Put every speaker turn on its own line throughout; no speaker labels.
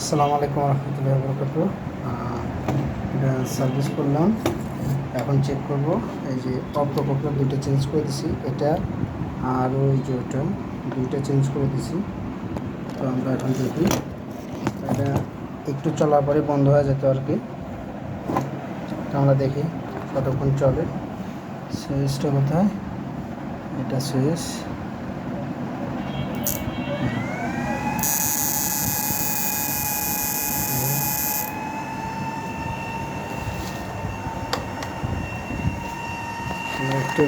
আসসালামু আলাইকুম রহমতুল্লাহি ওয়া বারাকাতুহু। এটা সার্ভিস করলাম, এখন চেক করব। এই যে অপ্রকোপটা দুটো চেঞ্জ করে দিছি, এটা আর ওই যে ওটা দুইটা চেঞ্জ করে দিছি। তো আমরা এখন দেখি, এটা একটু চলার পরে বন্ধ হয়ে যেত আর কি। তো আমরা দেখি কতক্ষণ চলে। সুইচটা কোথায়? এটা সুইচ। একটু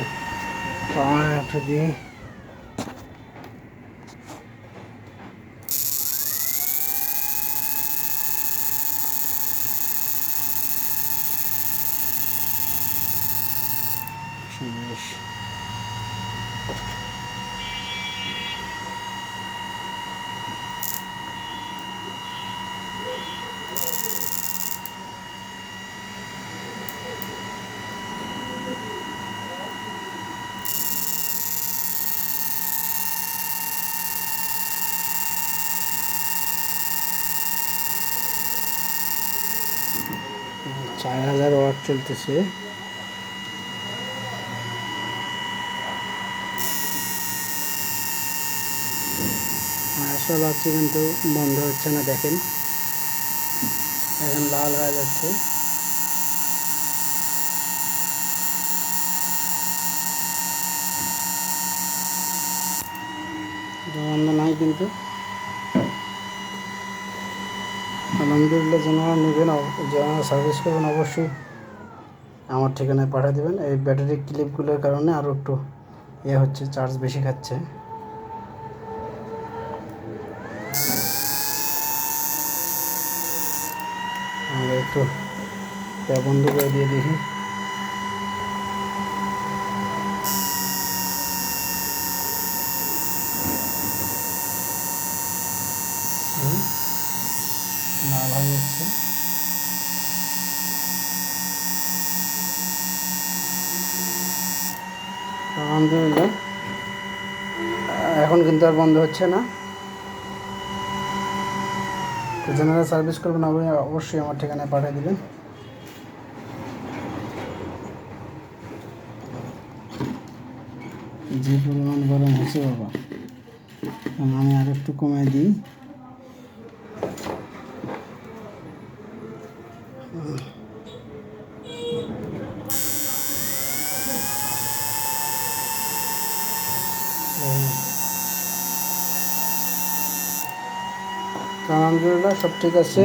পাওয়ার একটু দিই। সুইচ 4000 ওয়াট চলতেছে। আসলে হচ্ছে কিন্তু বন্ধ হচ্ছে না, দেখেন এখন লাল হয়ে যাচ্ছে। বন্ধ নাই কিন্তু। আলহামদুলিল্লাহ, যারা নেবেন, যারা সার্ভিস করবেন, অবশ্যই আমার ঠিকানায় পাঠিয়ে দেবেন। এই ব্যাটারি ক্লিপগুলোর কারণে আরও একটু হচ্ছে, চার্জ বেশি খাচ্ছে। আমরা একটু বন্ধ করে দিয়ে দেখি। লাল হয়ে যাচ্ছে। আলহামদুলিল্লাহ, এখন কিন্তু আর বন্ধ হচ্ছে না। তো যারা সার্ভিস করবেন অবশ্যই আমার ঠিকানায় পাঠিয়ে দেবেন। যে পরিমাণ গরম হচ্ছে বাবা, আমি আর একটু কমাই দিই। আলহামদুলিল্লাহ, সব ঠিক আছে।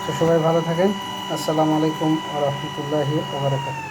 তো সবাই ভালো থাকেন। আসসালামু আলাইকুম ওয়া রাহমাতুল্লাহি ওয়া বারাকাতুহু।